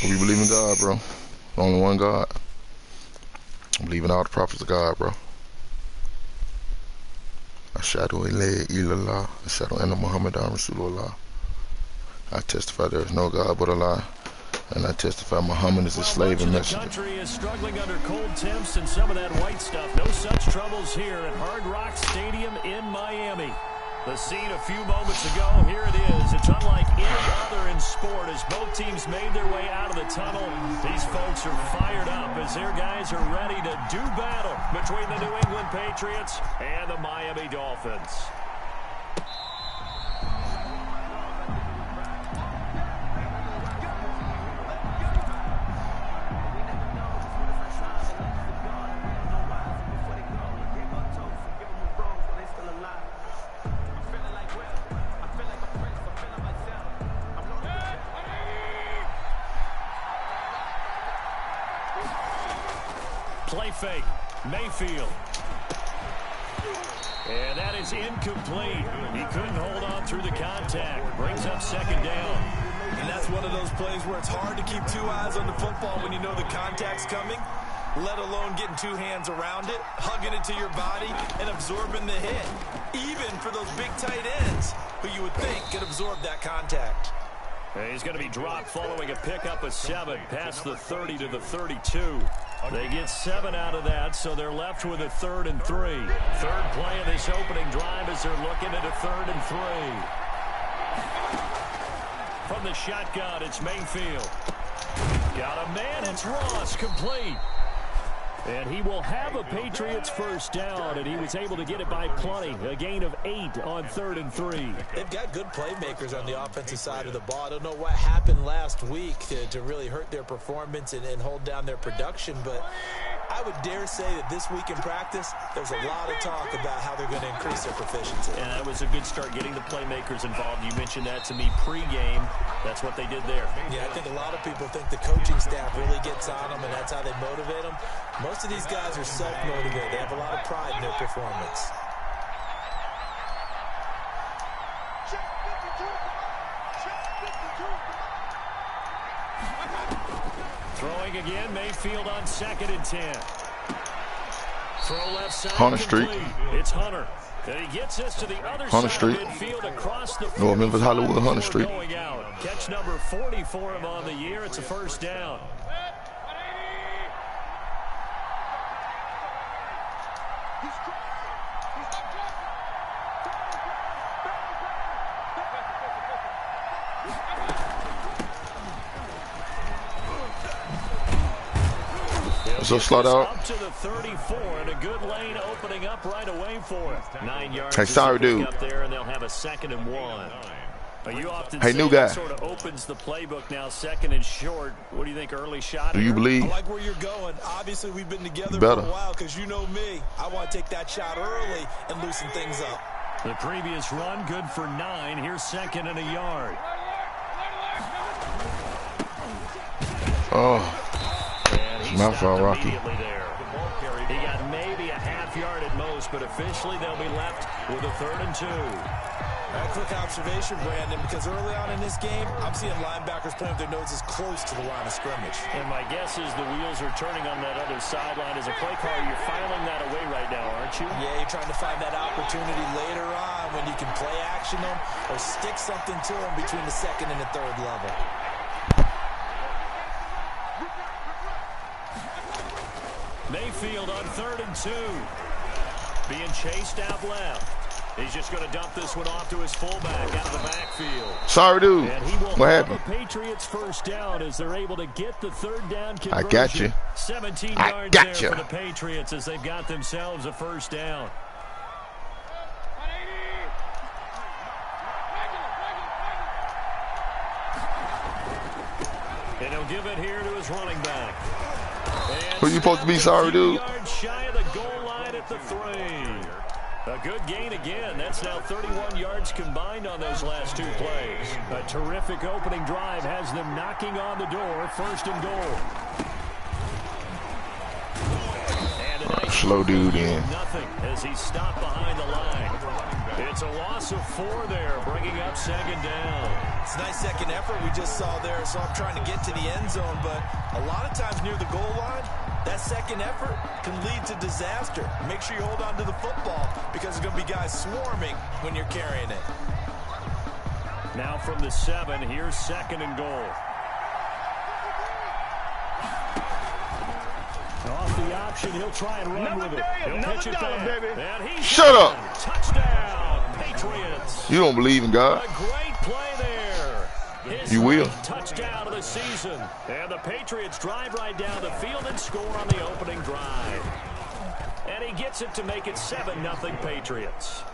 We believe in God, bro. Only one God. I believe in all the prophets of God, bro. Ashhadu an la ilaha illallah, ashhadu anna Muhammadan Rasulullah. I testify there is no God but Allah, and I testify Muhammad is a slave and messenger. The country is struggling under cold temps and some of that white stuff. No such troubles here at Hard Rock Stadium in Miami. The scene a few moments ago, here it is. It's unlike any other in sport as both teams made their way out of the tunnel. These folks are fired up as their guys are ready to do battle between the New England Patriots and the Miami Dolphins. Play fake, Mayfield. And that is incomplete. He couldn't hold on through the contact. Brings up second down. And that's one of those plays where it's hard to keep two eyes on the football when you know the contact's coming, let alone getting two hands around it, hugging it to your body, and absorbing the hit. Even for those big tight ends who you would think could absorb that contact. He's going to be dropped following a pickup of 7 past the 30 to the 32. They get 7 out of that, so they're left with a 3rd and 3. Third play of this opening drive as they're looking at a 3rd and 3. From the shotgun, it's Mayfield. Got a man, it's Ross, complete. And he will have a Patriots first down, and he was able to get it by plenty. A gain of 8 on 3rd and 3. They've got good playmakers on the offensive side of the ball. I don't know what happened last week to really hurt their performance and hold down their production, but I would dare say that this week in practice, there's a lot of talk about how they're going to increase their proficiency. And that was a good start getting the playmakers involved. You mentioned that to me pregame. That's what they did there. Yeah, I think a lot of people think the coaching staff really gets on them, and that's how they motivate them. Most of these guys are self-motivated. They have a lot of pride in their performance. Throwing again, Mayfield on 2nd and 10. Throw left side. Hunter Street. It's Hunter. And he gets us to the other Hunter side Street. of midfield across the North Memphis, Hollywood, Hunter Street. Going out. Catch number 40 for him on the year. It's a first down. So slot out. Up to the 34 and a good lane opening up right away for it. 9 yards. Hey, sorry, dude. Up there, and they'll have a 2nd and 1. You often hey, new guy. Sort of opens the playbook now, 2nd and short. What do you think? Early shot. Do you believe? I like where you're going. Obviously, we've been together for a while because you know me. I want to take that shot early and loosen things up. The previous run, good for 9. Here's 2nd and a yard. Oh. My fault, Rocky. He got maybe a half yard at most, but officially they'll be left with a 3rd and 2. A quick observation, Brandon, because early on in this game, I'm seeing linebackers playing with their noses close to the line of scrimmage. And my guess is the wheels are turning on that other sideline. As a play caller, you're filing that away right now, aren't you? Yeah, you're trying to find that opportunity later on when you can play action them or stick something to them between the 2nd and the 3rd level. Mayfield on 3rd and 2. Being chased out left. He's just going to dump this one off to his fullback out of the backfield. Sorry, dude. And he will what have happened? The Patriots first down as they're able to get the 3rd down conversion. I got you. 17 yards there for the Patriots as they've got themselves a first down. And he'll give it here to his running back. Who you supposed to be, sorry, dude? Shy of the goal line at the 3. A good gain again. That's now 31 yards combined on those last 2 plays. A terrific opening drive has them knocking on the door. 1st and goal. And a nice slow dude in. Nothing as he stopped behind the line. It's a loss of 4 there, bringing up second down. It's a nice second effort we just saw there, so I'm trying to get to the end zone, but a lot of times near the goal line, that second effort can lead to disaster. Make sure you hold on to the football because there's going to be guys swarming when you're carrying it. Now from the 7, here's second and goal. Off the option, he'll try and run with it. He'll pitch it back. And he's Shut up. Touchdown, Patriots. You don't believe in God? A great play there. His You will. touchdown of the season. And the Patriots drive right down the field and score on the opening drive. And he gets it to make it 7-0 Patriots.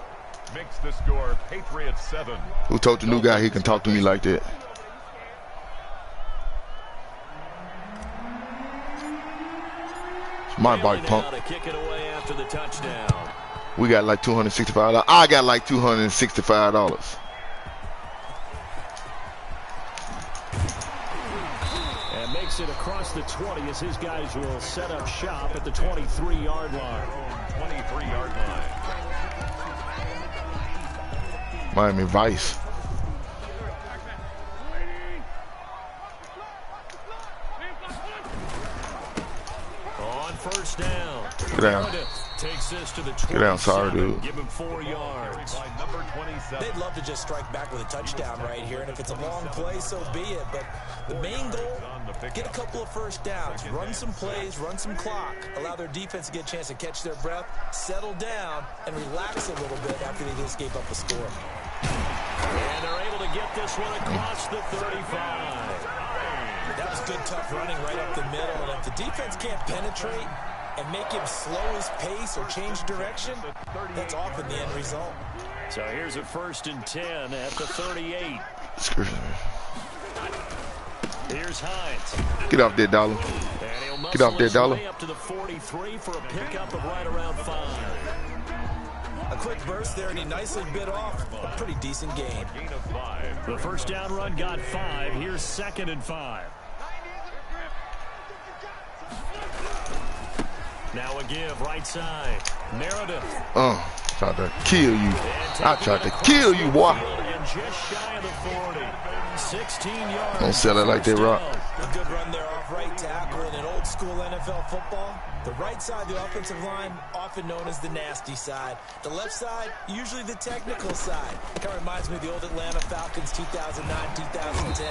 Makes the score Patriots 7. Who told the new guy he can talk to me like that? It's my bike, punk. To kick it away after the touchdown. We got like $265. I got like $265. And makes it across the 20 as his guys will set up shop at the 23-yard line. 23-yard line. Miami Vice. On first down. Get down. Takes this to the Get down, sorry, dude. Give him 4 yards. Number 27. They'd love to just strike back with a touchdown right here, and if it's a long play, so be it. But the main goal, get a couple of first downs, run some plays, run some clock, allow their defense to get a chance to catch their breath, settle down, and relax a little bit after they just gave up a score. And they're able to get this one across the 35. That was good, tough running right up the middle, and if the defense can't penetrate and make him slow his pace or change direction, that's often the end result. So here's a 1st and 10 at the 38. Here's Hines. Get off there, dollar. And he'll Get off there, dollar. way up to the 43 for a pickup of right around 5. A quick burst there, and he nicely bit off a pretty decent gain. Gain of 5. The first down run got 5. Here's 2nd and 5. Now a give, right side. Meredith. Tried to kill you. I tried to kill you, boy. And just shy of the 40. 16 yards. Don't sell it like that, Rock. A good run there off right tackle in an old school NFL football. The right side of the offensive line, often known as the nasty side. The left side, usually the technical side. Kind of reminds me of the old Atlanta Falcons 2009, 2010.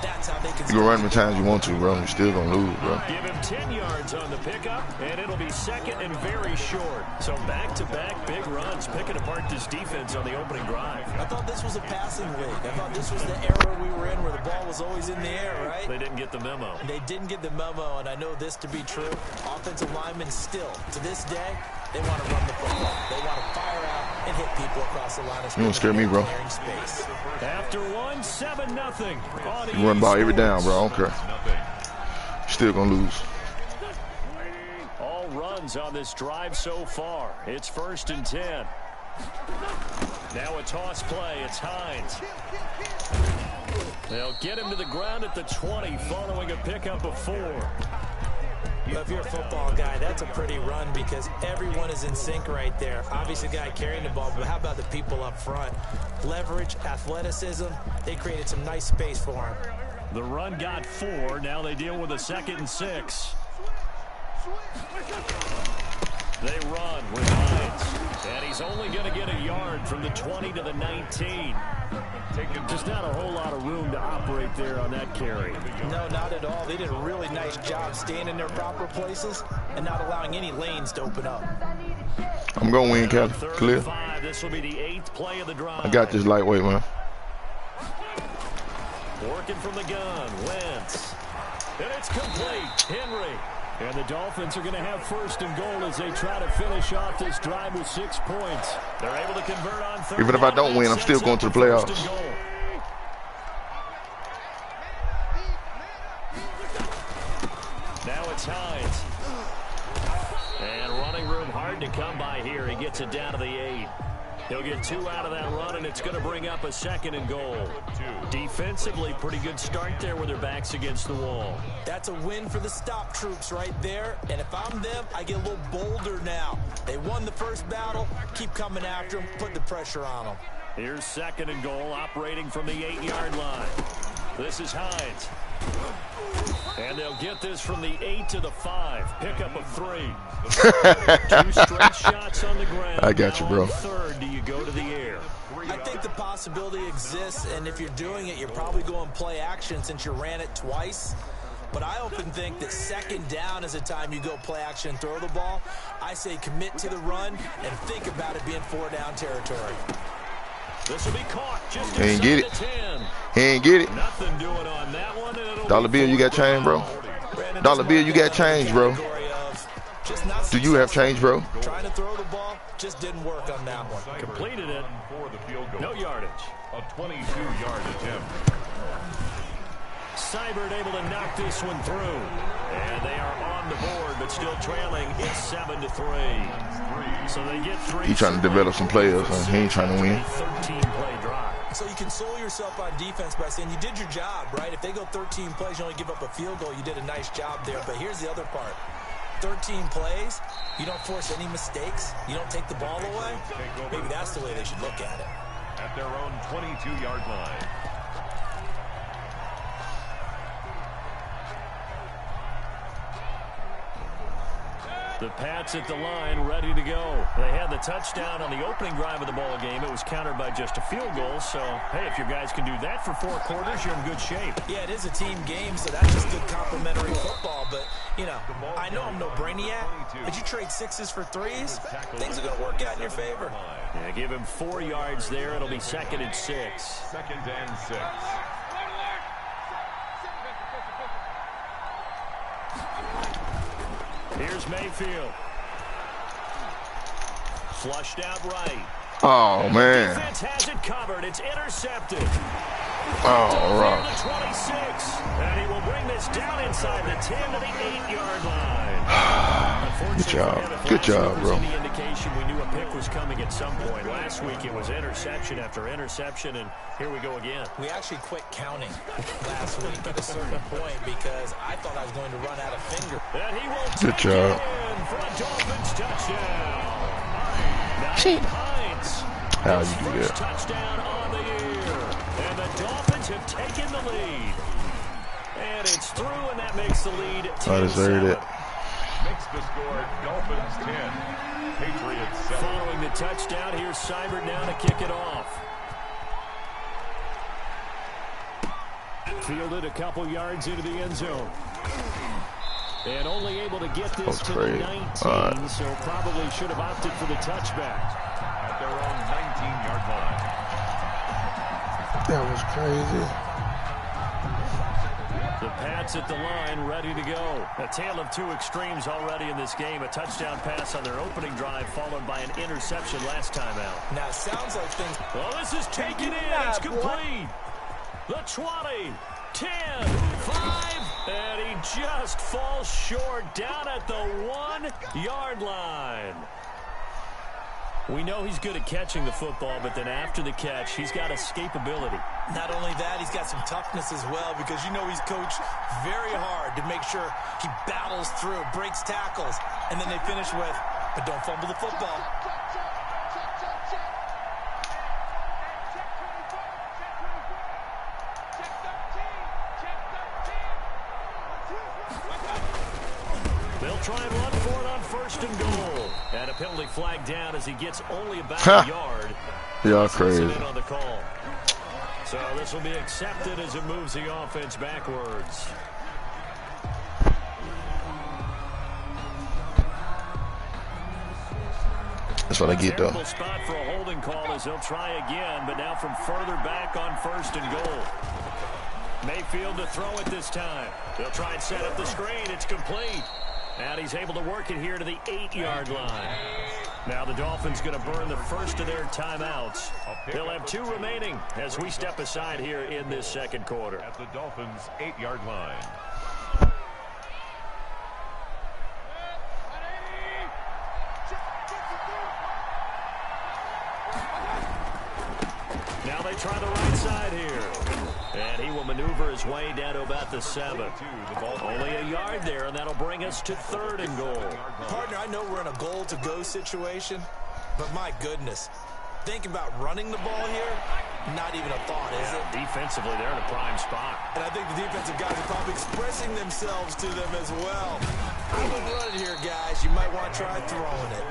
That's how they can. You can run as many times you want to, bro. You're still gonna lose, bro. Give him 10 yards on the pickup, and it'll be 2nd and very short. So back-to-back big runs, picking apart this defense on the opening drive. I thought this was a passing league. I thought this was the era we were in where the ball was always in the air, right? They didn't get the memo. They didn't get the memo, and I know this to be true. Offensive linemen still, to this day, they want to run the football. They want to fire out and hit people across the line of scrimmage. You don't scare me, bro. Space. After 1, 7-0. You run ball every down, bro. I don't care. You're still gonna lose. All runs on this drive so far. It's 1st and 10. Now a toss play. It's Hines. They'll get him to the ground at the 20 following a pickup of 4. Well, if you're a football guy, that's a pretty run because everyone is in sync right there. Obviously, the guy carrying the ball, but how about the people up front? Leverage, athleticism, they created some nice space for him. The run got 4. Now they deal with a 2nd and 6. They run with Hines. And he's only going to get a yard from the 20 to the 19. Just not a whole lot of room to operate there on that carry. No, not at all. They did a really nice job staying in their proper places and not allowing any lanes to open up. I'm going to win, Kelly. Clear. This will be the 8th play of the drive. I got this lightweight, man. Working from the gun, Wentz. And it's complete. Henry. And the Dolphins are going to have 1st and goal as they try to finish off this drive with 6 points. They're able to convert on 3rd. Even if I don't win, I'm still going to the playoffs. Now it's Hines. And running room hard to come by here. He gets it down to the 8. He'll get 2 out of that run, and it's going to bring up a 2nd and goal. Defensively, pretty good start there with their backs against the wall. That's a win for the stop troops right there. And if I'm them, I get a little bolder now. They won the first battle. Keep coming after them. Put the pressure on them. Here's 2nd and goal, operating from the 8-yard line. This is Hines. And they'll get this from the 8 to the 5. Pick up of 3. 2 straight shots on the ground. I got you, bro. Now on 3rd, do you go to the air? I think the possibility exists, and if you're doing it, you're probably going play action since you ran it twice. But I often think that 2nd down is a time you go play action and throw the ball. I say commit to the run and think about it being 4-down territory. This will be caught just He ain't get it. 10. He ain't get it. Nothing doing on that one. Dollar Bill, you got change, bro? Dollar Bill, you got change, bro? Do you have change, bro? Trying to throw the ball just didn't work on that one. Completed it. For the field goal. No yardage. A 22-yard attempt. Seibert able to knock this one through. And they are on the board, but still trailing. It's 7-3. So they get 3. He trying to develop some players, huh? He ain't trying to win. 13-play drive. So you console yourself on defense by saying you did your job, right? If they go 13 plays, you only give up a field goal, you did a nice job there. But here's the other part. 13 plays, you don't force any mistakes, you don't take the ball away. Maybe that's the way they should look at it. At their own 22-yard line. The Pats at the line, ready to go. They had the touchdown on the opening drive of the ball game. It was countered by just a field goal. So, hey, if your guys can do that for 4 quarters, you're in good shape. Yeah, it is a team game, so that's just good complimentary football. But, you know, I know I'm no brainiac, but you trade 6s for 3s, things are going to work out in your favor. Yeah, give him 4 yards there. It'll be 2nd and 6. 2nd and 6. Here's Mayfield. Flushed out right. Oh, man. Defense has it covered. It's intercepted. Oh, Near right. the 26. And he will bring this down inside the 10 to the 8-yard line. Good job. Good job, bro. Any indication we knew a pick was coming at some point. Last week it was interception after interception, and here we go again. We actually quit counting last week at a certain point because I thought I was going to run out of finger. And he will Good take job. it in for a Dolphins touchdown. Hines. How you do First that? touchdown on the year. And the Dolphins have taken the lead. And it's through, and that makes the lead 10-7. I deserved it. Makes the score Dolphins 10. Patriots 7. Following the touchdown, here's Seibert now to kick it off. Fielded a couple yards into the end zone. And only able to get this to the 19, so probably should have opted for the touchback. At their own 19-yard line. That was crazy. The Pats at the line, ready to go. A tale of 2 extremes already in this game. A touchdown pass on their opening drive, followed by an interception last time out. Now, it sounds like things... Well, this is taken in. It's complete. The 20, 10, 5, and he just falls short down at the 1-yard line. We know he's good at catching the football, but then after the catch, he's got escapability. Not only that, he's got some toughness as well because you know he's coached very hard to make sure he battles through, breaks tackles, and then they finish with, but don't fumble the football. They'll try and run for it on 1st and goal. And a penalty flag down as he gets only about a yard. Y'all crazy. On the call. So this will be accepted as it moves the offense backwards. That's what I get, though. Terrible spot for a holding call as he'll try again, but now from further back on 1st and goal. Mayfield to throw it this time. They'll try and set up the screen. It's complete. And he's able to work it here to the 8-yard line. Now the Dolphins going to burn the first of their timeouts. They'll have 2 remaining as we step aside here in this 2nd quarter. At the Dolphins' 8-yard line. try the right side here. And he will maneuver his way down to about the 7. Only a yard there, and that'll bring us to 3rd and goal. Partner, I know we're in a goal-to-go situation, but my goodness, think about running the ball here, not even a thought, is it? Defensively, they're in a prime spot. And I think the defensive guys are probably expressing themselves to them as well. Cold-blooded here, guys. You might want to try throwing it.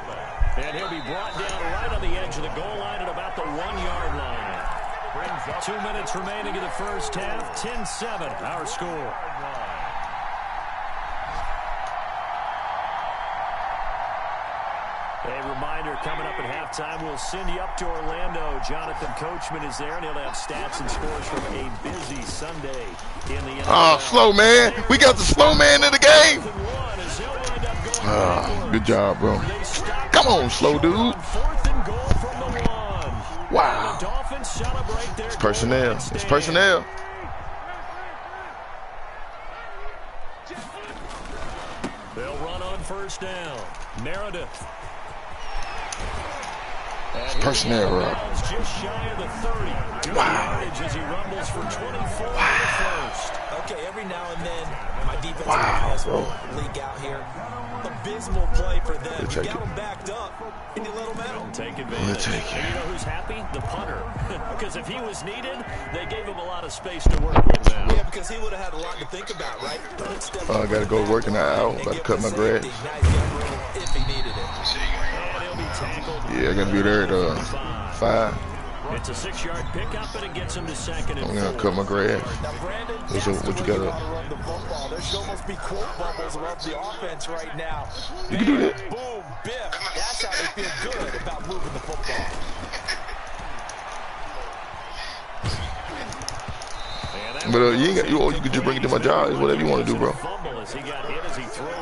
And he'll be brought down right on the edge of the goal line at about the 1-yard line. 2 minutes remaining in the first half. 10-7, our score. A reminder, coming up at halftime, we'll send you up to Orlando. Jonathan Coachman is there, and he'll have stats and scores from a busy Sunday in the NFL. Oh, slow man. We got the slow man in the game. Good job, bro. Come on, slow dude. 4th and goal from the 1. Wow. The Dolphins celebrate their It's personnel. It's personnel. They'll run on first down. Meredith. It's personnel, bro. Just shy of the 30. Yardage as he rumbles for 24 first. Okay, every now and then, my defensive guys will leak out here. Abysmal play for them. You got them backed up, and you let them out. Take advantage. And you know who's happy? The punter. Because if he was needed, they gave him a lot of space to work with now. Yeah, because he would have had a lot to think about, right? I got to go working out. Got to cut my grass. If he needed it. And he'll be tackled. Yeah, I got to be there at 5. It's a 6-yard pickup, and it gets him to 2nd and 4. I'm going to cut my grass. Now, Brandon, What you got to... run the football. There should almost be quote bubbles above the offense right now. You can do that. Boom, biff. That's how they feel good about moving the football. But you ain't got, you could just bring it to my job. It's whatever you want to do, bro. Fumble as he got hit as he threw it.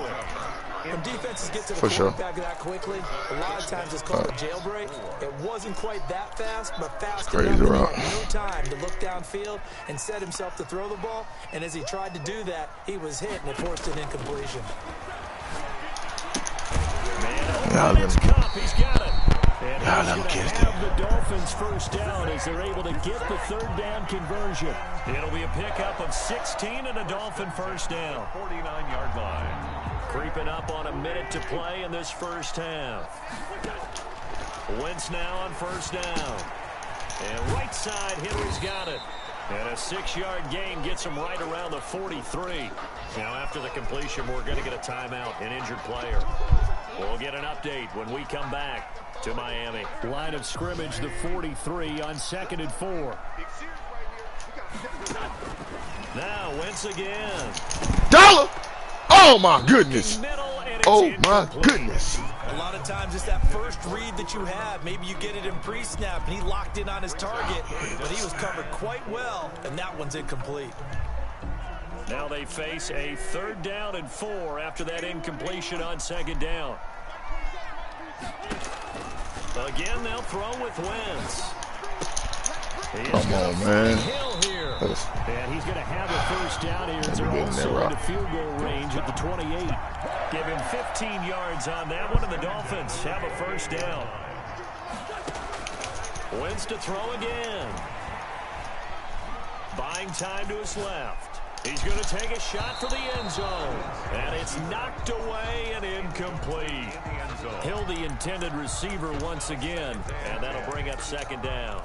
When defenses get to the For sure. quarterback that quickly, a lot of times it's called a jailbreak. It wasn't quite that fast, but fast Crazy enough that route. he had no time to look downfield and set himself to throw the ball. And as he tried to do that, he was hit and it forced an incompletion. Man, it's Cup. He's got it. And Yeah, he's let him going to catch have the Dolphins first down as they're able to get the 3rd down conversion. It'll be a pickup of 16 and a Dolphin first down. 49-yard line. Creeping up on a minute to play in this first half. Wentz now on first down. And right side, Henry's got it. And a 6-yard gain gets him right around the 43. Now after the completion, we're going to get a timeout, an injured player. We'll get an update when we come back to Miami. Line of scrimmage, the 43 on 2nd and 4. Now Wentz again. Dollar! Oh, my goodness. Oh, my goodness. A lot of times it's that first read that you have. Maybe you get it in pre-snap, and he locked in on his target, but he was covered quite well, and that one's incomplete. Now they face a 3rd down and 4 after that incompletion on 2nd down. Again, they'll throw with Wentz. Come on, man. And he's going to have a first down here. They're also in the field goal range at the 28. Give him 15 yards on that one, and the Dolphins have a first down. Wentz to throw again. Buying time to his left. He's going to take a shot for the end zone. And it's knocked away and incomplete. Hill, the intended receiver once again. And that'll bring up 2nd down.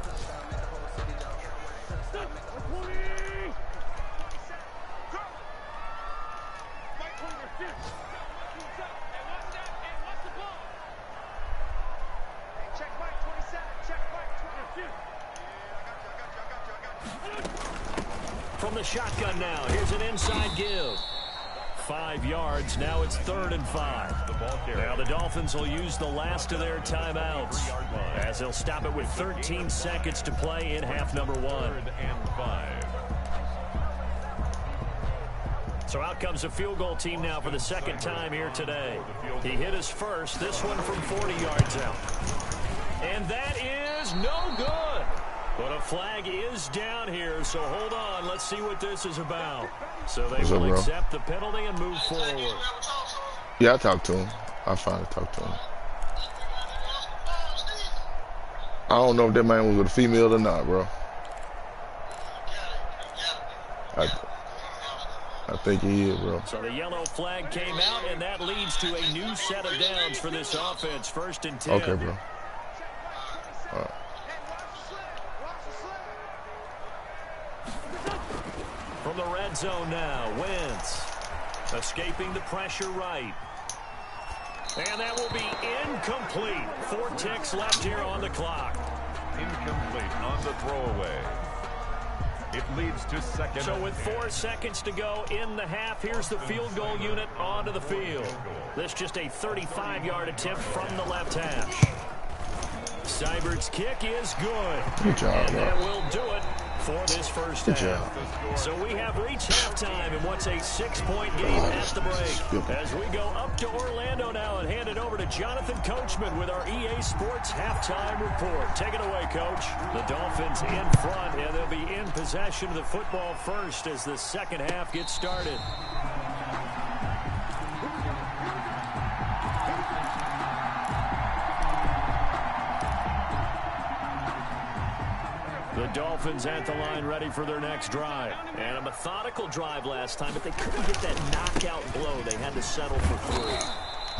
From the shotgun now, here's an inside give. 5 yards, now it's 3rd and 5. Now the Dolphins will use the last of their timeouts as they'll stop it with 13 seconds to play in half number 1. So out comes the field goal team now for the 2nd time here today. He hit his first, this one from 40 yards out. And that is no good. But a flag is down here, so hold on. Let's see what this is about. So they will accept the penalty and move forward. Yeah, I talked to him. I finally talked to him. I don't know if that man was with a female or not, bro. I think he is, bro. So the yellow flag came out, and that leads to a new set of downs for this offense. 1st and 10. Okay, bro. All right. From the red zone now, Wentz escaping the pressure right. And that will be incomplete. 4 ticks left here on the clock. Incomplete on the throwaway. It leads to 2nd. So with 4 seconds to go in the half, here's the field goal unit onto the field. This just a 35-yard attempt from the left hash. Seibert's kick is good. Good job, and bro. that will do it for this first Good half. job. So we have reached halftime in what's a 6-point game at the break. As we go up to Orlando now and hand it over to Jonathan Coachman with our EA Sports halftime report. Take it away, Coach. The Dolphins in front, and they'll be in possession of the football first as the second half gets started. The Dolphins at the line ready for their next drive. And a methodical drive last time, but they couldn't get that knockout blow. They had to settle for 3.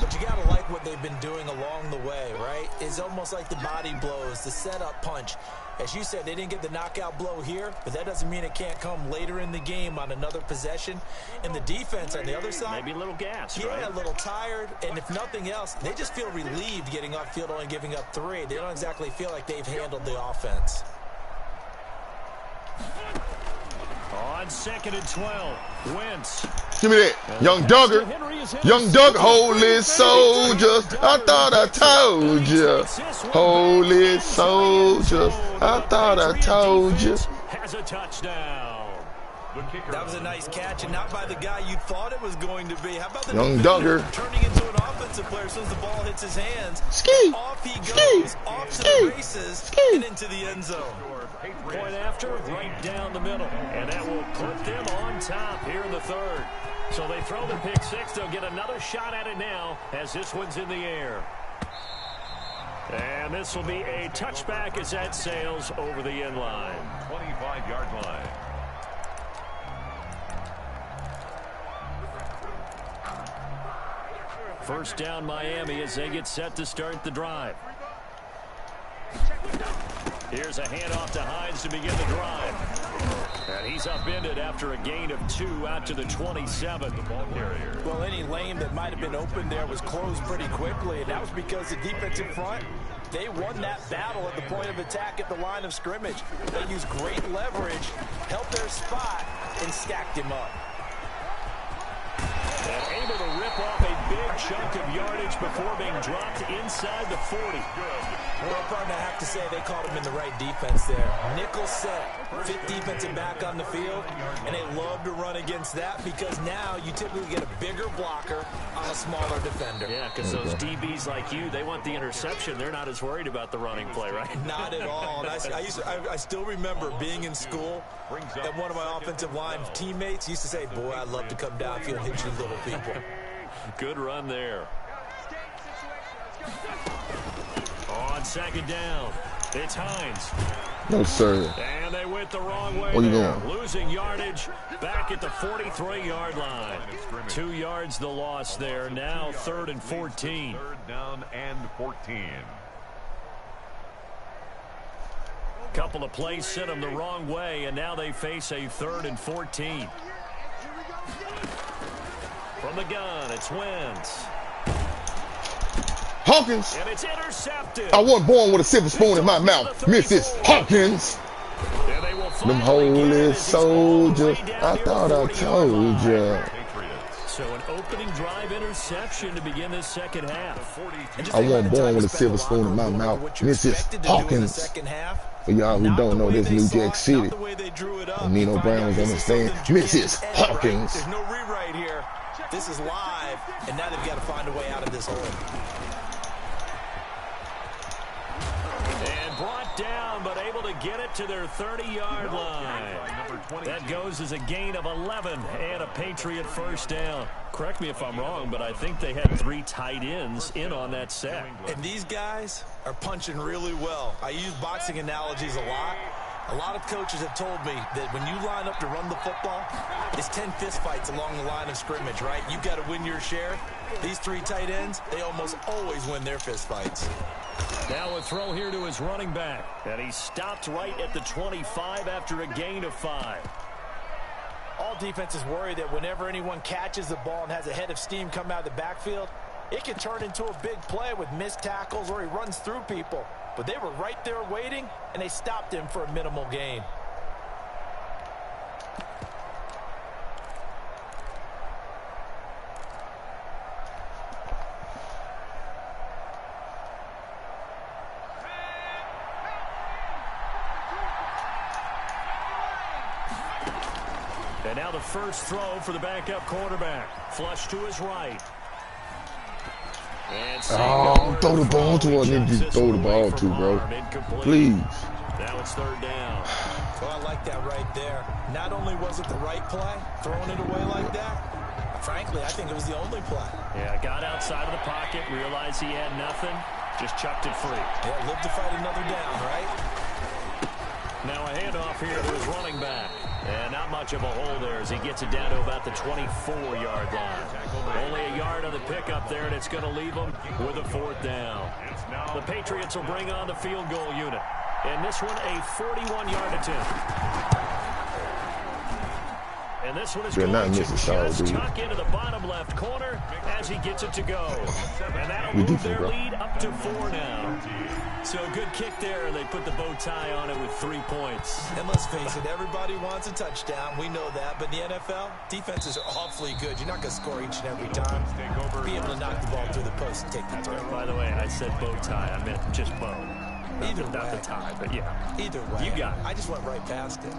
But you got to like what they've been doing along the way, right? It's almost like the body blows, the setup punch. As you said, they didn't get the knockout blow here, but that doesn't mean it can't come later in the game on another possession. And the defense on the other side, maybe a little gassed, yeah, right? A little tired. And if nothing else, they just feel relieved getting upfield only giving up 3. They don't exactly feel like they've handled the offense. On 2nd and 12, Wentz. Give me that. Young Duggar. Young Doug, holy soldiers. I thought I told you. Holy soldiers. I thought I told you. Has a touchdown. That was a nice catch, and not by the guy you thought it was going to be. How about the Young Duggar turning into an offensive player as soon as the ball hits his hands? Ski. Off he Ski. goes, off to Ski. the races, Ski. and into the end zone. Point after, right down the middle. And that will put them on top here in the 3rd. So they throw the pick 6. They'll get another shot at it now as this one's in the air. And this will be a touchback as that sails over the end line. 25-yard line. First down Miami as they get set to start the drive. Here's a handoff to Hines to begin the drive. And he's upended after a gain of 2 out to the 27. Well, any lane that might have been open there was closed pretty quickly, and that was because the defense in front, they won that battle at the point of attack at the line of scrimmage. They used great leverage, held their spot, and stacked him up. And able to rip off a big chunk of yardage before being dropped inside the 40. Well, partner, I have to say they caught him in the right defense there. Nickel set, 5th defensive back on the field, and they love to run against that because now you typically get a bigger blocker on a smaller defender. Yeah, because those DBs like you, they want the interception. They're not as worried about the running play, right? Not at all. And I still remember being in school, and one of my offensive line teammates used to say, boy, I'd love to come downfield and hit you little people. Good run there. On 2nd down, it's Hines. No, sir. And they went the wrong way. Where you there. going? Losing yardage back at the 43-yard line. 2 yards the loss there. Now 3rd and 14. 3rd down and 14. Couple of plays sent them the wrong way, and now they face a 3rd and 14. From the gun, it's Wentz. Hawkins. And it's intercepted. I wasn't born with a silver spoon in my mouth. Mrs. Hawkins. Them holy soldiers. I thought I told you. So an opening drive interception to begin this second half. I wasn't born with a silver spoon in my mouth. Mrs. Hawkins. For y'all who don't know, this New Jack City. And Nino Brown was understand. Mrs. Hawkins. There's no rewrite here. This is live, and now they've got to find a way out of this hole. And brought down, but able to get it to their 30-yard line. That goes as a gain of 11 and a Patriot first down. Correct me if I'm wrong, but I think they had 3 tight ends in on that set. And these guys are punching really well. I use boxing analogies a lot. A lot of coaches have told me that when you line up to run the football, it's 10 fistfights along the line of scrimmage, right? You've got to win your share. These three tight ends, they almost always win their fistfights. Now a throw here to his running back. And he stopped right at the 25 after a gain of 5. All defenses worry that whenever anyone catches the ball and has a head of steam come out of the backfield, it can turn into a big play with missed tackles or he runs through people. But they were right there waiting, and they stopped him for a minimal gain. And now the first throw for the backup quarterback. Flush to his right. Oh, throw the ball to her. I need to throw the ball to, bro. Please. Now it's third down. Well, I like that right there. Not only was it the right play, throwing it away like that, frankly, I think it was the only play. Yeah, got outside of the pocket, realized he had nothing, just chucked it free. Yeah, live to fight another down, right? Now a handoff here to his running back. And not much of a hole there as he gets it down to about the 24-yard line. Only a yard on the pickup there, and it's going to leave them with a fourth down. The Patriots will bring on the field goal unit. And this one, a 41-yard attempt. And this one is going to just tuck into the bottom left corner as he gets it to go. And that'll move their lead up to 4 now. So good kick there, and they put the bow tie on it with 3 points. And let's face it, everybody wants a touchdown. We know that. But in the NFL, defenses are awfully good. You're not going to score each and every time. Be able to knock the ball through the post and take the throw. By the way, I said bow tie. I meant just bow. Either way. Not the tie, but yeah. Either way. You got it. I just went right past it.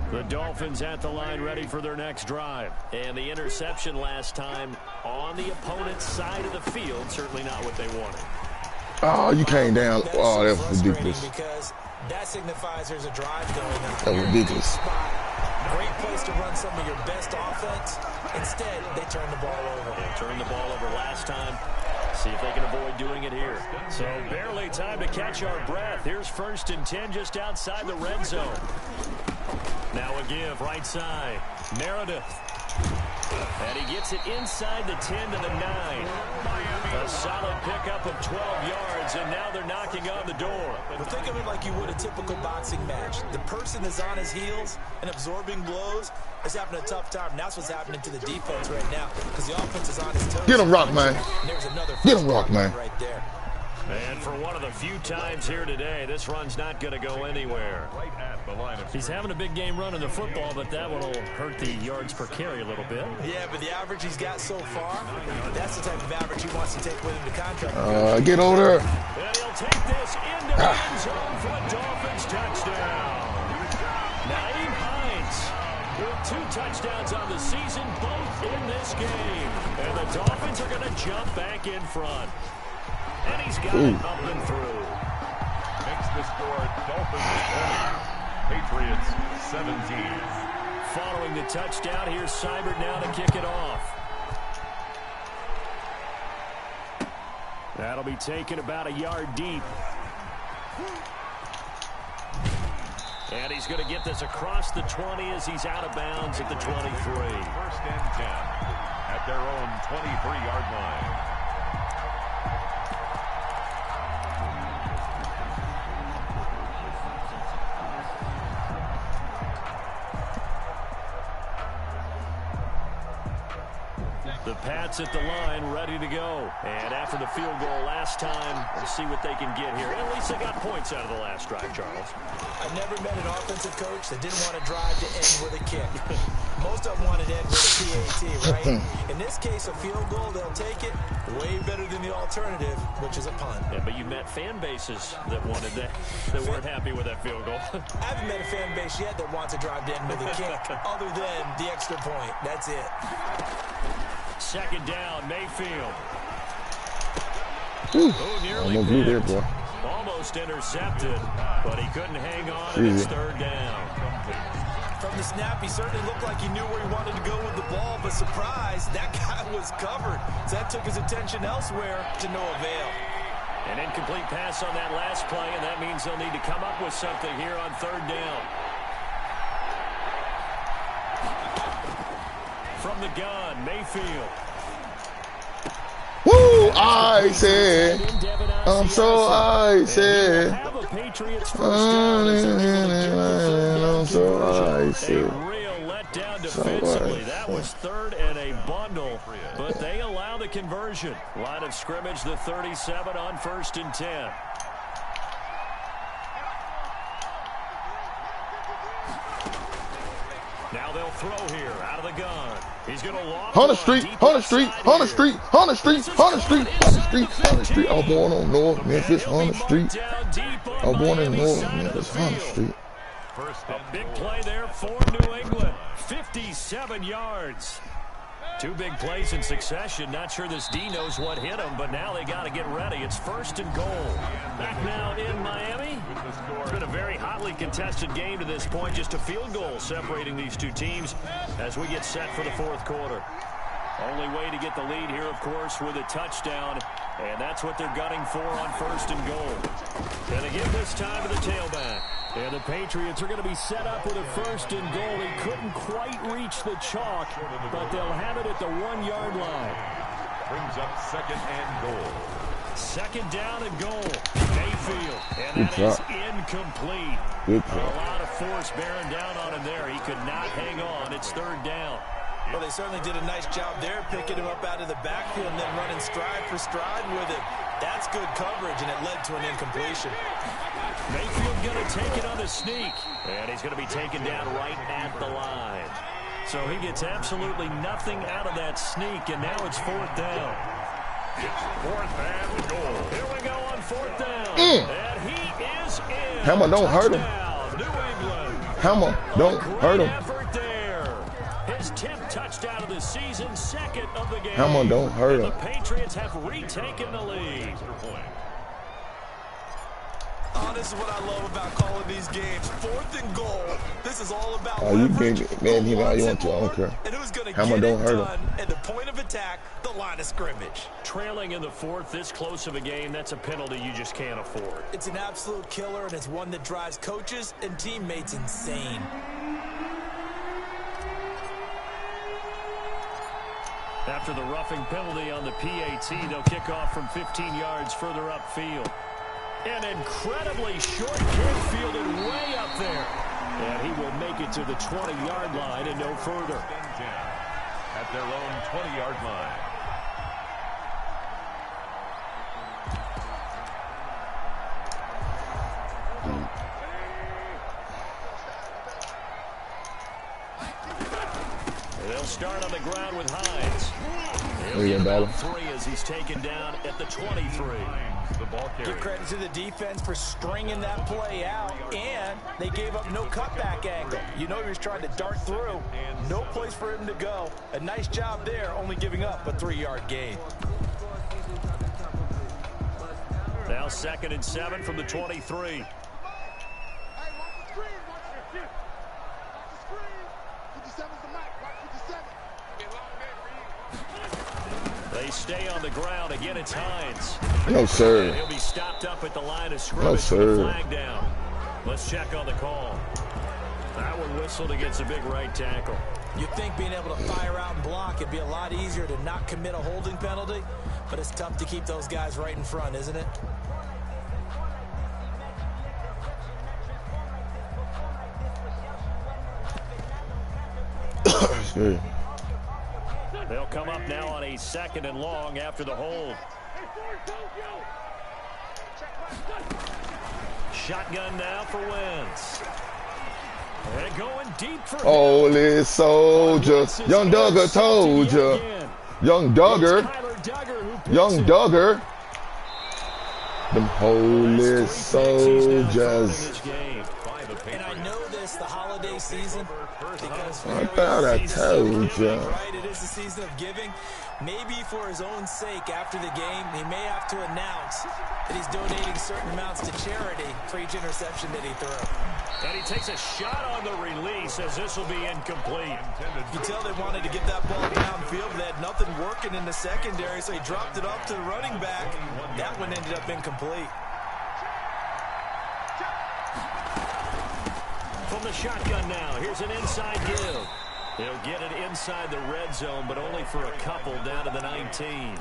The Dolphins at the line ready for their next drive. And the interception last time on the opponent's side of the field. Certainly not what they wanted. Oh, you came down. Oh, that was ridiculous. Because that signifies there's a drive going on. That was ridiculous. Great place to run some of your best offense. Instead, they turn the ball over. They turned the ball over last time. See if they can avoid doing it here. So barely time to catch our breath. Here's 1st and 10 just outside the red zone. Now a give right side. Meredith. And he gets it inside the 10 to the 9. A solid pickup of 12 yards, and now they're knocking on the door. But think of it like you would a typical boxing match. The person is on his heels and absorbing blows is having a tough time. And that's what's happening to the defense right now because the offense is on his toes. Get him, Rock, man. Get him, Rock, man. Right there. And for one of the few times here today, this run's not going to go anywhere. He's having a big game running the football, but that one will hurt the yards per carry a little bit. Yeah, but the average he's got so far, that's the type of average he wants to take with him to contract. Get over there. And he'll take this into the end zone for a Dolphins touchdown. Naeem Hines with 2 touchdowns on the season, both in this game. And the Dolphins are going to jump back in front. And he's got it up and through. Makes the score Dolphins 20, Patriots 17. Following the touchdown, here's Seibert now to kick it off. That'll be taken about a yard deep. And he's going to get this across the 20 as he's out of bounds at the 23. 1st and 10 at their own 23-yard line. The Pats at the line, ready to go. And after the field goal last time, we'll see what they can get here. At least they got points out of the last drive, Charles. I've never met an offensive coach that didn't want to drive to end with a kick. Most of them wanted to end with a PAT, right? In this case, a field goal, they'll take it. Way better than the alternative, which is a punt. Yeah, but you met fan bases that wanted that, that weren't happy with that field goal. I haven't met a fan base yet that wants to drive to end with a kick, other than the extra point. That's it. 2nd down, Mayfield. Almost blew there, boy. Almost intercepted, but he couldn't hang on, and it's 3rd down. From the snap, he certainly looked like he knew where he wanted to go with the ball, but surprise, that guy was covered. So that took his attention elsewhere to no avail. An incomplete pass on that last play, and that means they'll need to come up with something here on third down. From the gun, Mayfield. Woo! Icy. I'm so icy. I'm so icy. Down defensively. That was third and a bundle, but they allow the conversion. Line of scrimmage, the 37 on 1st and 10. Now they'll throw here out of the gun. He's going to walk on the street, on the street, on the street, on the street, on the street, on the street, on the street. I was born on North Memphis, on the street. I was born in North Memphis, on the street. A big play there for New England. 57 yards. Two big plays in succession. Not sure this D knows what hit him, but now they got to get ready. It's 1st and goal. Back now in Miami. It's been a very hotly contested game to this point. Just a field goal separating these two teams as we get set for the 4th quarter. Only way to get the lead here, of course, with a touchdown. And that's what they're gunning for on 1st and goal. And they give this time to the tailback. And the Patriots are going to be set up with a 1st and goal. They couldn't quite reach the chalk, but they'll have it at the 1-yard line. Brings up 2nd and goal. 2nd down and goal. Mayfield. And that is incomplete. A lot of force bearing down on him there. He could not hang on. It's 3rd down. Well, they certainly did a nice job there, picking him up out of the backfield and then running stride for stride with it. That's good coverage, and it led to an incompletion. Mayfield going to take it on the sneak. And he's going to be taken down right at the line. So he gets absolutely nothing out of that sneak, and now it's 4th down. It's 4th and goal. Here we go on 4th down. And he is in. Hammer, don't hurt him. New England. Hammer, don't hurt him. Effort there. His 10th touchdown of the season, 2nd of the game. Hammer, don't hurt him. The Patriots have retaken the lead. Oh, this is what I love about calling these games. 4th and goal. This is all about you can man him how you want to. I don't care. And who's going to Hammer, get don't it hurt done him. at the point of attack, the line of scrimmage. Trailing in the 4th, this close of a game, that's a penalty you just can't afford. It's an absolute killer, and it's one that drives coaches and teammates insane. After the roughing penalty on the PAT, they'll kick off from 15 yards further upfield. An incredibly short kick fielded way up there. And he will make it to the 20-yard line and no further. At their own 20-yard line. They'll start on the ground with Hines. He'll get about 3 as he's taken down at the 23. The ball carrier. Give credit to the defense for stringing that play out, and they gave up no cutback angle. You know he was trying to dart through. No place for him to go. A nice job there, only giving up a 3-yard gain. Now 2nd and 7 from the 23. They stay on the ground. Again, it's Hines. No, sir. And he'll be stopped up at the line of scrimmage No, with sir. the flag down. Let's check on the call. That one whistled against a big right tackle. You'd think being able to fire out and block, it'd be a lot easier to not commit a holding penalty, but it's tough to keep those guys right in front, isn't it? Good. They'll come up now on a 2nd and long after the hold. Shotgun now for Wentz. They're going deep for Holy soldiers. Young Duggar told you. Young Duggar. Young Duggar. Them holy soldiers. And I know this, the holiday season, because I thought I told you. right, it is the season of giving. Maybe for his own sake after the game, he may have to announce And he's donating certain amounts to charity for each interception that he threw. And he takes a shot on the release as this will be incomplete. You can tell they wanted to get that ball downfield, but they had nothing working in the secondary, so he dropped it off to the running back. That one ended up incomplete. From the shotgun now, here's an inside give. He'll get it inside the red zone, but only for a couple down to the 19.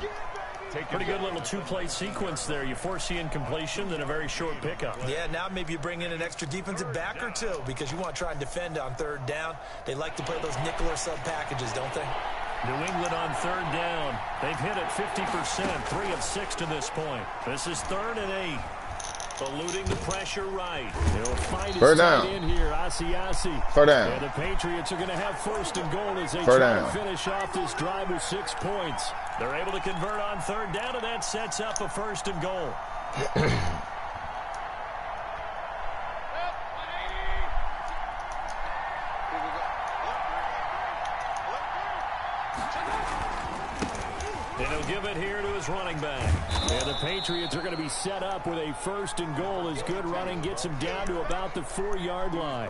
Pretty good little two-play sequence there. You force the incompletion, then a very short pickup. Yeah, now maybe you bring in an extra defensive back or two because you want to try and defend on third down. They like to play those nickel or sub packages, don't they? New England on third down. They've hit it 50%, 3 of 6 to this point. This is 3rd and 8. Eluding the pressure right. He'll find his tight end here, Asiasi. Third down. And the Patriots are going to have 1st and goal as they try to finish off this drive with 6 points. They're able to convert on third down, and that sets up a 1st and goal. And he'll give it here to his running back. And the Patriots are going to be set up with a 1st and goal as good running gets him down to about the 4-yard line.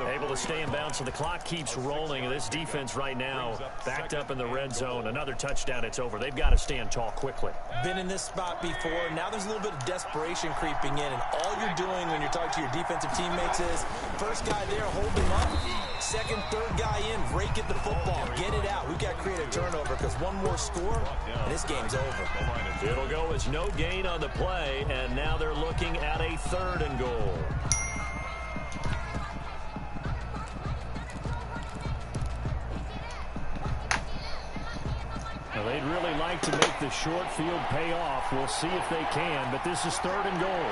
Able to stay in bounds, so the clock keeps rolling. And this defense right now backed up in the red zone. Another touchdown, it's over. They've got to stand tall quickly. Been in this spot before. Now there's a little bit of desperation creeping in. And all you're doing when you're talking to your defensive teammates is first guy there, hold him up. Second, third guy in, rake at the football. Get it out. We've got to create a turnover because one more score, and this game's over. It'll go as no gain on the play, and now they're looking at a 3rd and goal. Well, they'd really like to make the short field pay off. We'll see if they can, but this is 3rd and goal.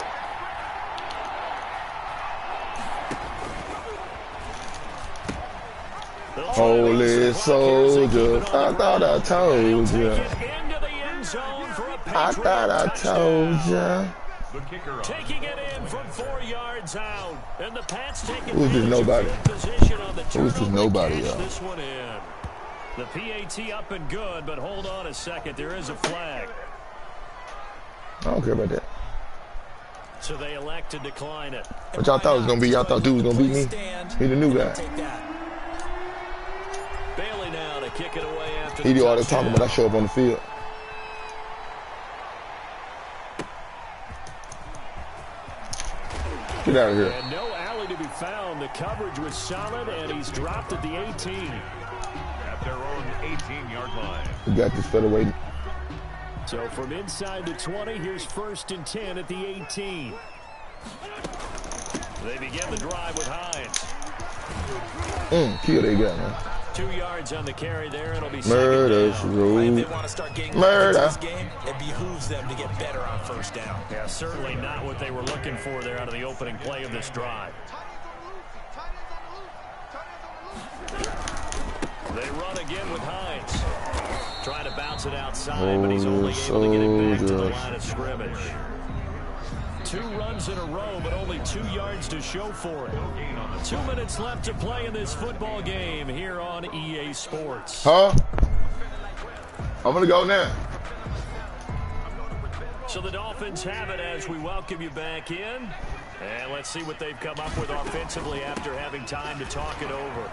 Holy soldiers, I thought I told you. I thought I told you. Taking it in from 4 yards out, and the Pats taking Who's this nobody? Who's this nobody, y'all? This one in. The PAT up and good, but hold on a second. There is a flag. I don't care about that. So they elect to decline it. What y'all thought it was gonna be? Y'all thought dude was gonna beat me? He the new guy. Bailey now to kick it away after he do all the talking, but I show up on the field. Get out of here. And no alley to be found. The coverage was solid, and he's dropped at the 18. At their own 18-yard line. We got this featherweight. So from inside the 20, here's 1st and 10 at the 18. They begin the drive with Hines. Kill they got, man. 2 yards on the carry there. It'll be Murder's road. If they want to start getting Murder. this game, it behooves them to get better on 1st down. Yeah, certainly not what they were looking for there out of the opening play of this drive. They run again with Hines. Trying to bounce it outside, but he's only able to get it back to the line of scrimmage. 2 runs in a row, but only 2 yards to show for it. 2 minutes left to play in this football game here on EA Sports. Huh? I'm gonna go now. So the Dolphins have it as we welcome you back in. And let's see what they've come up with offensively after having time to talk it over.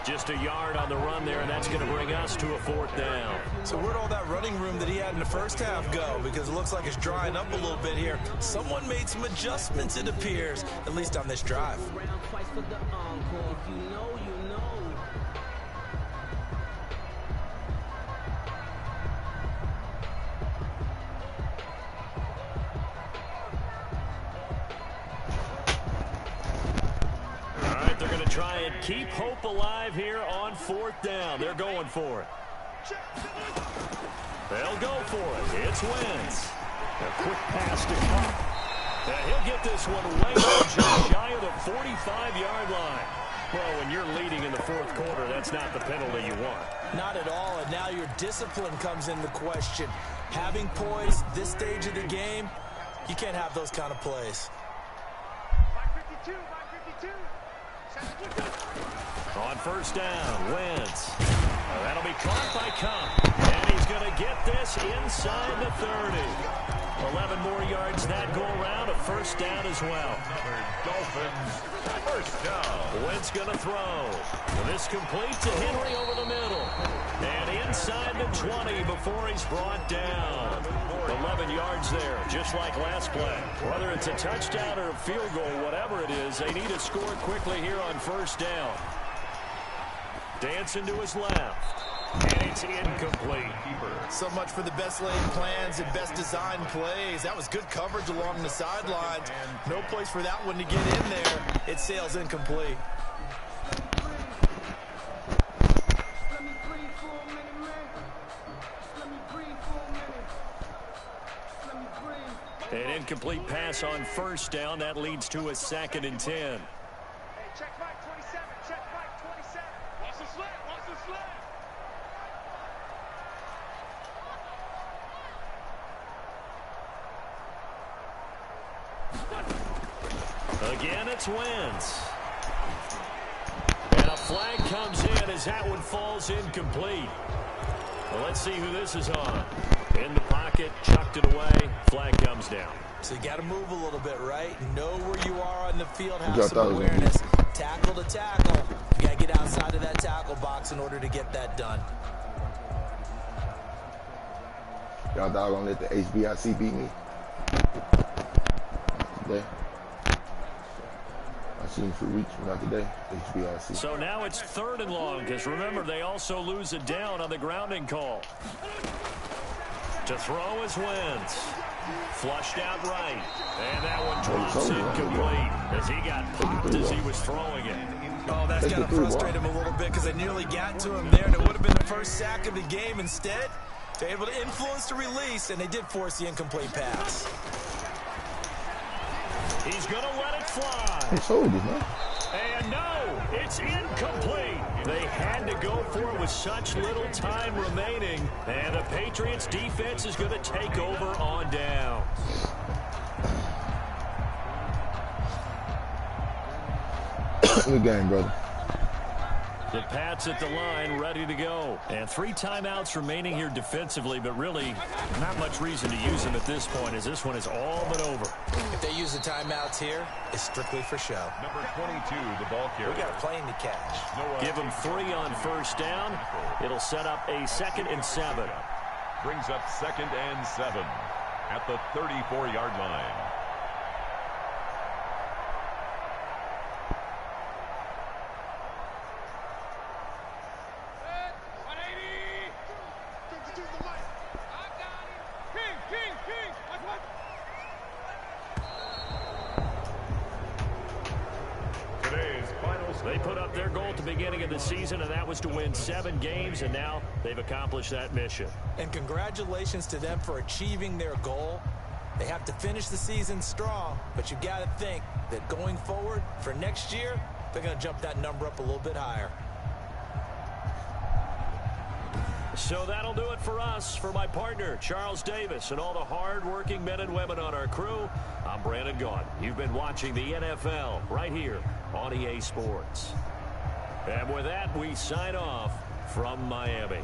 Just a yard on the run there, and that's going to bring us to a 4th down. So where'd all that running room that he had in the first half go? Because it looks like it's drying up a little bit here. Someone made some adjustments, it appears, at least on this drive. They're going to try and keep hope alive here on 4th down. They're going for it. They'll go for it. It's Wentz. A quick pass to Cup. And he'll get this one way just shy of the 45-yard line. Well, when you're leading in the 4th quarter, that's not the penalty you want. Not at all, and now your discipline comes into question. Having poise this stage of the game, you can't have those kind of plays. On 1st down, Wentz. That'll be caught by Cup. And He's going to get this inside the 30. 11 more yards that go around, a first down as well. Dolphins, first down. Wentz going to throw. This complete to Henry over the middle. And inside the 20 before he's brought down. 11 yards there, just like last play. Whether it's a touchdown or a field goal, whatever it is, they need to score quickly here on first down. Dancing to his left. And it's incomplete. So much for the best laid plans and best designed plays. That was good coverage along the sidelines. No place for that one to get in there. It sails incomplete. An incomplete pass on first down. That leads to a 2nd and 10. Check back 27. Check back 27. Watch the slip. Watch the slip. Again, it's Wentz. And a flag comes in as that one falls incomplete. Well, let's see who this is on. In the pocket, chucked it away. Flag comes down. So you got to move a little bit, right? Know where you are on the field, have some awareness. Tackle to tackle. You got to get outside of that tackle box in order to get that done. Y'all thought gonna let the HBIC beat me today? I seen for reach, not today. HBIC. So now it's 3rd and long, because remember, they also lose it down on the grounding call. To throw is Wentz. Flushed out right. And that one drops incomplete as he got popped as he was throwing it. Oh, that's got to frustrate him a little bit because they nearly got to him there, and it would have been the first sack of the game. Instead, they're able to influence the release, and they did force the incomplete pass. He's going to let it fly. It's holding, man. And no, it's incomplete. They had to go for it with such little time remaining. And the Patriots defense is going to take over on down. Good game, brother. The Pats at the line, ready to go. And 3 timeouts remaining here defensively, but really not much reason to use them at this point, as this one is all but over. If they use the timeouts here, it's strictly for show. Number 22, the ball carrier. We got a plane to catch. Give them 3 on first down. It'll set up a 2nd and 7. Brings up 2nd and 7 at the 34-yard line. They put up their goal at the beginning of the season, and that was to win 7 games, and now they've accomplished that mission. And congratulations to them for achieving their goal. They have to finish the season strong, but you got to think that going forward for next year, they're going to jump that number up a little bit higher. So that'll do it for us. For my partner, Charles Davis, and all the hard-working men and women on our crew, I'm Brandon Gaudin. You've been watching the NFL right here on EA Sports. And with that, we sign off from Miami.